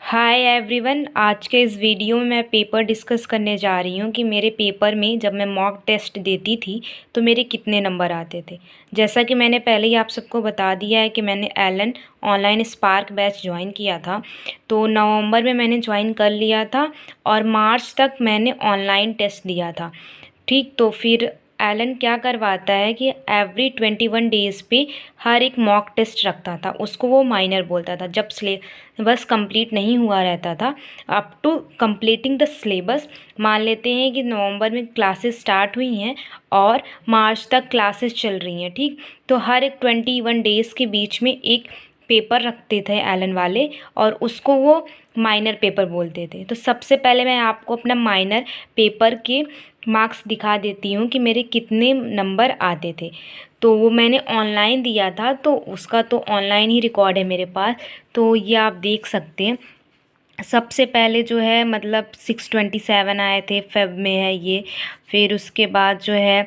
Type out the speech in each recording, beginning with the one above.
Hi everyone. आज के इस वीडियो में मैं पेपर डिस्कस करने जा रही हूँ कि मेरे पेपर में जब मैं मॉक टेस्ट देती थी तो मेरे कितने नंबर आते थे। जैसा कि मैंने पहले ही आप सबको बता दिया है कि मैंने Allen online spark batch join किया था, तो नवंबर में मैंने ज्वाइन कर लिया था और मार्च तक मैंने ऑनलाइन टेस्ट दिया था। ठीक, तो फिर एलन क्या करवाता है कि एवरी 21 डेज़ पे हर एक मॉक टेस्ट रखता था। उसको वो माइनर बोलता था। जब सिलेबस कंप्लीट नहीं हुआ रहता था, up to completing the syllabus, मान लेते हैं कि नवंबर में क्लासेस स्टार्ट हुई हैं और मार्च तक क्लासेस चल रही हैं, ठीक, तो हर एक 21 डेज़ के बीच में एक पेपर रखते थे एलन वाले और उसको वो माइनर पेपर बोलते थे। तो सबसे पहले मैं आपको अपना माइनर पेपर के मार्क्स दिखा देती हूँ कि मेरे कितने नंबर आते थे। तो वो मैंने ऑनलाइन दिया था, तो उसका तो ऑनलाइन ही रिकॉर्ड है मेरे पास, तो ये आप देख सकते हैं। सबसे पहले जो है मतलब 627 आए थे, फेब में है ये। फिर उसके बाद जो है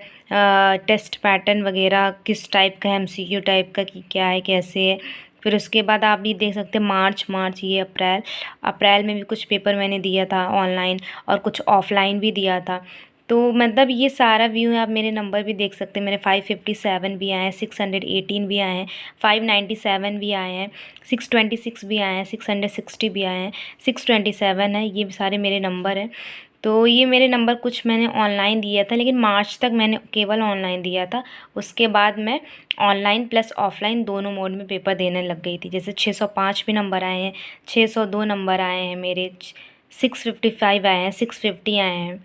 टेस्ट पैटर्न वगैरह किस टाइप का है, एमसीक्यू टाइप का कि क्या है कैसे है। फिर उसके बाद आप भी देख सकते हैं मार्च ये अप्रैल में भी कुछ पेपर मैंने दिया था ऑनलाइन और कुछ ऑफलाइन भी दिया था। तो मतलब ये सारा व्यू है। आप मेरे नंबर भी देख सकते हैं। मेरे 557 भी आए हैं, 618 भी आए हैं, 597 भी आए हैं, 626 भी आए हैं, 660 भी आए हैं, 627 है। ये सारे मेरे नंबर हैं। तो ये मेरे नंबर कुछ मैंने ऑनलाइन दिया था, लेकिन मार्च तक मैंने केवल ऑनलाइन दिया था। उसके बाद मैं ऑनलाइन प्लस ऑफलाइन दोनों मोड में पेपर देने लग गई थी। जैसे 605 भी नंबर आए हैं, 602 नंबर आए हैं मेरे, 655 आए हैं, 650 आए हैं,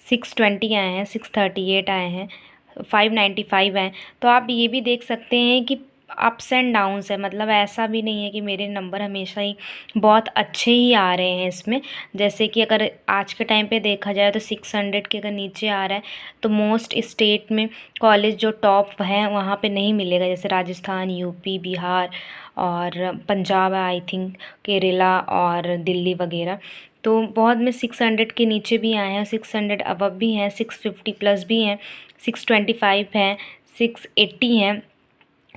620 आए हैं, 638 आए हैं, 595 हैं। तो आप ये भी देख सकते हैं कि अप्स एंड डाउन्स है। मतलब ऐसा भी नहीं है कि मेरे नंबर हमेशा ही बहुत अच्छे ही आ रहे हैं इसमें। जैसे कि अगर आज के टाइम पे देखा जाए तो 600 के अगर नीचे आ रहा है तो मोस्ट स्टेट में कॉलेज जो टॉप हैं वहाँ पे नहीं मिलेगा। जैसे राजस्थान, यूपी, बिहार और पंजाब, आई थिंक केरला और दिल्ली वगैरह। तो बहुत में 600 के नीचे भी आए हैं, 600 अबव भी हैं, 650 प्लस भी हैं, 625 हैं, 680 हैं।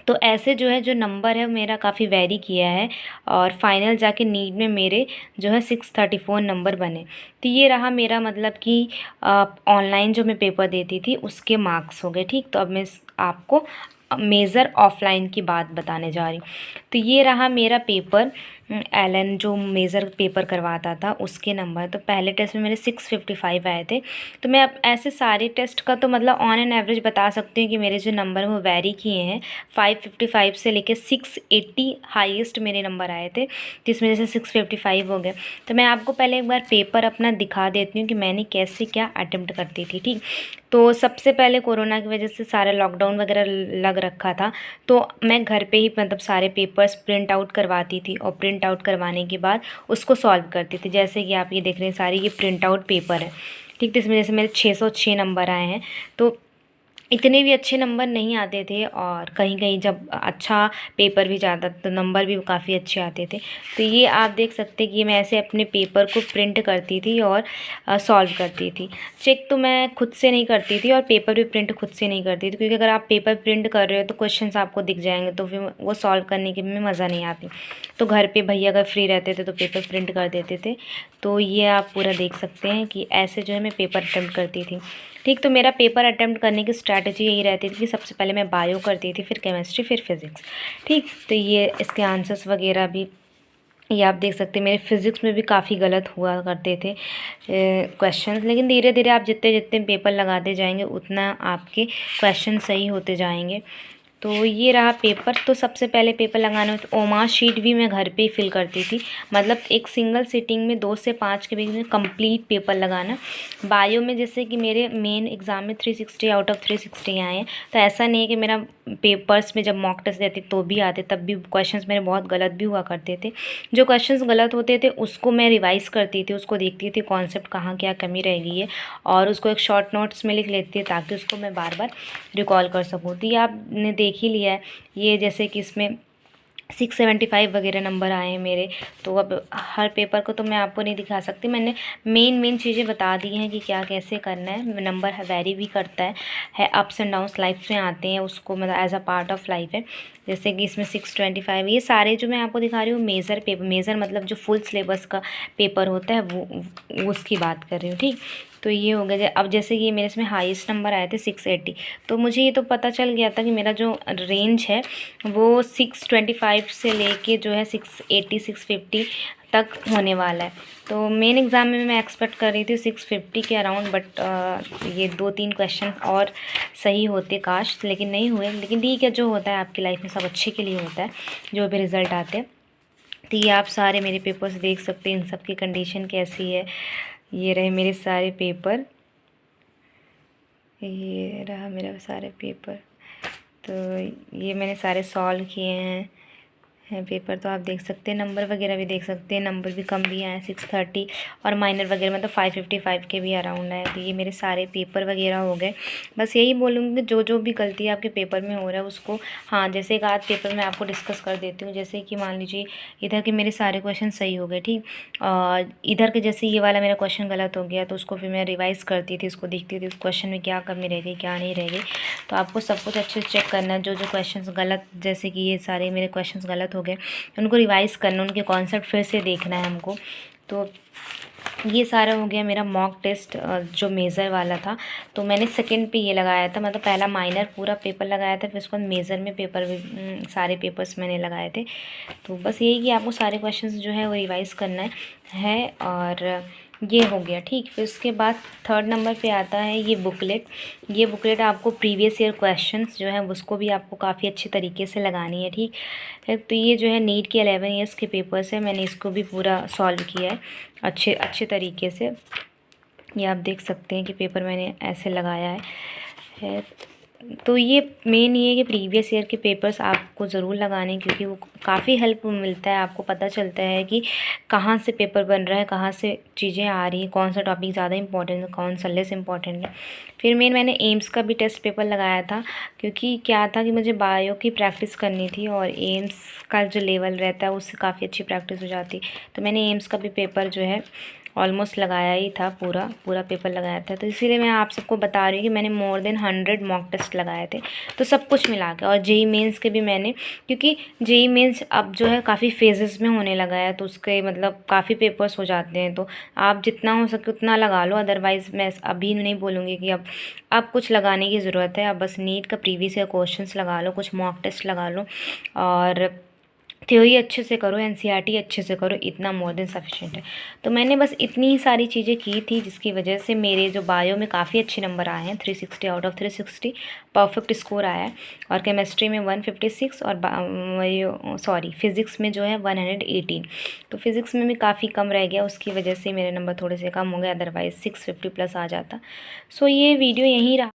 तो ऐसे जो है जो नंबर है मेरा काफ़ी वेरी किया है और फाइनल जाके नीट में मेरे जो है 634 नंबर बने। तो ये रहा मेरा मतलब कि ऑनलाइन जो मैं पेपर देती थी उसके मार्क्स हो गए। ठीक, तो अब मैं आपको मेज़र ऑफलाइन की बात बताने जा रही हूँ। तो ये रहा मेरा पेपर, एलन जो मेज़र पेपर करवाता था उसके नंबर। तो पहले टेस्ट में मेरे 655 आए थे। तो मैं अब ऐसे सारे टेस्ट का तो मतलब ऑन एन एवरेज बता सकती हूँ कि मेरे जो नंबर हैं वो वेरी किए हैं। 555 से लेके 680 हाईएस्ट मेरे नंबर आए थे, जिसमें जैसे 655 हो गए। तो मैं आपको पहले एक बार पेपर अपना दिखा देती हूँ कि मैंने कैसे क्या अटेम्प्ट करती थी। ठीक, तो सबसे पहले कोरोना की वजह से सारा लॉकडाउन वगैरह लग रखा था, तो मैं घर पे ही मतलब सारे पेपर्स प्रिंट आउट करवाती थी और प्रिंट आउट करवाने के बाद उसको सॉल्व करती थी। जैसे कि आप ये देख रहे हैं सारी ये प्रिंट आउट पेपर है। ठीक, तो इसमें जैसे मेरे 606 नंबर आए हैं। तो इतने भी अच्छे नंबर नहीं आते थे और कहीं कहीं जब अच्छा पेपर भी जाता तो नंबर भी काफ़ी अच्छे आते थे। तो ये आप देख सकते हैं कि मैं ऐसे अपने पेपर को प्रिंट करती थी और सॉल्व करती थी। चेक तो मैं खुद से नहीं करती थी और पेपर भी प्रिंट खुद से नहीं करती थी, क्योंकि अगर आप पेपर प्रिंट कर रहे हो तो क्वेश्चंस आपको दिख जाएंगे, तो फिर वो सॉल्व करने के में मज़ा नहीं आती। तो घर पे भैया अगर फ्री रहते थे तो पेपर प्रिंट कर देते थे। तो ये आप पूरा देख सकते हैं कि ऐसे जो है मैं पेपर अटैम्प्ट करती थी। ठीक, तो मेरा पेपर अटैम्प्ट करने की स्ट्रैटेजी यही रहती थी कि सबसे पहले मैं बायो करती थी, फिर केमिस्ट्री, फिर फिज़िक्स। ठीक, तो ये इसके आंसर्स वगैरह भी ये आप देख सकते हैं। मेरे फिज़िक्स में भी काफ़ी गलत हुआ करते थे क्वेश्चंस, लेकिन धीरे धीरे आप जितने जितने पेपर लगाते जाएंगे उतना आपके क्वेश्चन सही होते जाएंगे। तो ये रहा पेपर। तो सबसे पहले पेपर लगाने में ओमा शीट भी मैं घर पे ही फिल करती थी। मतलब एक सिंगल सिटिंग में 2 से 5 के बीच में कंप्लीट पेपर लगाना। बायो में जैसे कि मेरे मेन एग्ज़ाम में 360 आउट ऑफ 360 आए हैं, तो ऐसा नहीं है कि मेरा पेपर्स में जब मॉक टेस्ट देती तो भी आते, तब भी क्वेश्चंस मेरे बहुत गलत भी हुआ करते थे। जो क्वेश्चंस गलत होते थे उसको मैं रिवाइज़ करती थी, उसको देखती थी कॉन्सेप्ट कहाँ क्या कमी रह गई है और उसको एक शॉर्ट नोट्स में लिख लेती थी ताकि उसको मैं बार बार रिकॉल कर सकूँ। तो ये आपने देख ही लिया है। ये जैसे कि इसमें 675 वगैरह नंबर आए हैं मेरे। तो अब हर पेपर को तो मैं आपको नहीं दिखा सकती, मैंने मेन चीज़ें बता दी हैं कि क्या कैसे करना है। नंबर वेरी भी करता है अप्स एंड डाउन्स लाइफ में आते हैं, उसको मतलब as a part of life है। जैसे कि इसमें 625 ये सारे जो मैं आपको दिखा रही हूँ मेजर पेपर, मेजर मतलब जो फुल सिलेबस का पेपर होता है वो उसकी बात कर रही हूँ, ठीक। तो ये हो गया। अब जैसे कि मेरे इसमें हाईएस्ट नंबर आए थे 680, तो मुझे ये तो पता चल गया था कि मेरा जो रेंज है वो 625 से लेके जो है 680 650 तक होने वाला है। तो मेन एग्ज़ाम में मैं एक्सपेक्ट कर रही थी 650 के अराउंड, बट ये 2-3 क्वेश्चन और सही होते काश, लेकिन नहीं हुए। लेकिन ठीक है, जो होता है आपकी लाइफ में सब अच्छे के लिए होता है, जो भी रिज़ल्ट आते हैं। तो ये आप सारे मेरे पेपर्स देख सकते हैं, इन सब की कंडीशन कैसी है। ये रहे मेरे सारे पेपर, ये रहा मेरा सारे पेपर। तो ये मैंने सारे सॉल्व किए हैं पेपर, तो आप देख सकते हैं। नंबर वगैरह भी देख सकते हैं, नंबर भी कम भी आए 630, और माइनर वगैरह मतलब 555 के भी अराउंड आए। तो ये मेरे सारे पेपर वगैरह हो गए। बस यही बोलूँगी कि जो भी गलती आपके पेपर में हो रहा है उसको, हाँ, जैसे एक आध पेपर मैं आपको डिस्कस कर देती हूँ। जैसे कि मान लीजिए इधर के मेरे सारे क्वेश्चन सही हो गए, ठीक, और इधर के जैसे ये वाला मेरा क्वेश्चन गलत हो गया, तो उसको फिर मैं रिवाइज़ करती थी, उसको देखती थी उस क्वेश्चन में क्या कमी रह गई क्या नहीं रह गई। तो आपको सब कुछ अच्छे से चेक करना है। जो क्वेश्चंस गलत, जैसे कि ये सारे मेरे क्वेश्चंस गलत हो गए, उनको रिवाइज़ करना, उनके कॉन्सेप्ट फिर से देखना है हमको। तो ये सारा हो गया मेरा मॉक टेस्ट जो मेज़र वाला था। तो मैंने सेकंड पे ये लगाया था, मतलब पहला माइनर पूरा पेपर लगाया था, फिर उसके बाद मेज़र में पेपर सारे पेपर्स मैंने लगाए थे। तो बस यही कि आपको सारे क्वेश्चंस जो है वो रिवाइज़ करना है। और ये हो गया, ठीक। फिर उसके बाद थर्ड नंबर पे आता है ये बुकलेट। ये बुकलेट आपको प्रीवियस ईयर क्वेश्चंस जो है उसको भी आपको काफ़ी अच्छे तरीके से लगानी है, ठीक है। तो ये जो है नीट के 11 ईयर्स के पेपर्स है, मैंने इसको भी पूरा सॉल्व किया है अच्छे तरीके से। ये आप देख सकते हैं कि पेपर मैंने ऐसे लगाया है। तो ये मेन ये है कि प्रीवियस ईयर के पेपर्स आपको ज़रूर लगाने, क्योंकि वो काफ़ी हेल्प मिलता है, आपको पता चलता है कि कहाँ से पेपर बन रहा है, कहाँ से चीज़ें आ रही हैं, कौन सा टॉपिक ज़्यादा इंपॉर्टेंट है, कौन सा लेस इंपॉर्टेंट है। फिर मैंने एम्स का भी टेस्ट पेपर लगाया था, क्योंकि क्या था कि मुझे बायो की प्रैक्टिस करनी थी, और एम्स का जो लेवल रहता है उससे काफ़ी अच्छी प्रैक्टिस हो जाती। तो मैंने एम्स का भी पेपर जो है ऑलमोस्ट लगाया ही था, पूरा पेपर लगाया था। तो इसीलिए मैं आप सबको बता रही हूँ कि मैंने मोर देन 100 मॉक टेस्ट लगाए थे, तो सब कुछ मिला के। और जेई मेंस के भी मैंने, क्योंकि जेई मेंस अब जो है काफ़ी फेजेस में होने लगा है, तो उसके मतलब काफ़ी पेपर्स हो जाते हैं। तो आप जितना हो सके उतना लगा लो, अदरवाइज़ मैं अभी नहीं बोलूँगी कि अब कुछ लगाने की ज़रूरत है। अब बस नीट का प्रीवियस ईयर क्वेश्चंस लगा लो, कुछ मॉक टेस्ट लगा लो, और थ्योरी अच्छे से करो, एनसीईआरटी अच्छे से करो, इतना मोर देन सफिशिएंट है। तो मैंने बस इतनी ही सारी चीज़ें की थी, जिसकी वजह से मेरे जो बायो में काफ़ी अच्छे नंबर आए हैं, 360 आउट ऑफ 360 परफेक्ट स्कोर आया है। और केमिस्ट्री में 156, और सॉरी फिज़िक्स में जो है 118। तो फिज़िक्स में भी काफ़ी कम रह गया, उसकी वजह से मेरे नंबर थोड़े से कम हो गए, अदरवाइज़ 650 प्लस आ जाता। सो ये वीडियो यहीं रहा।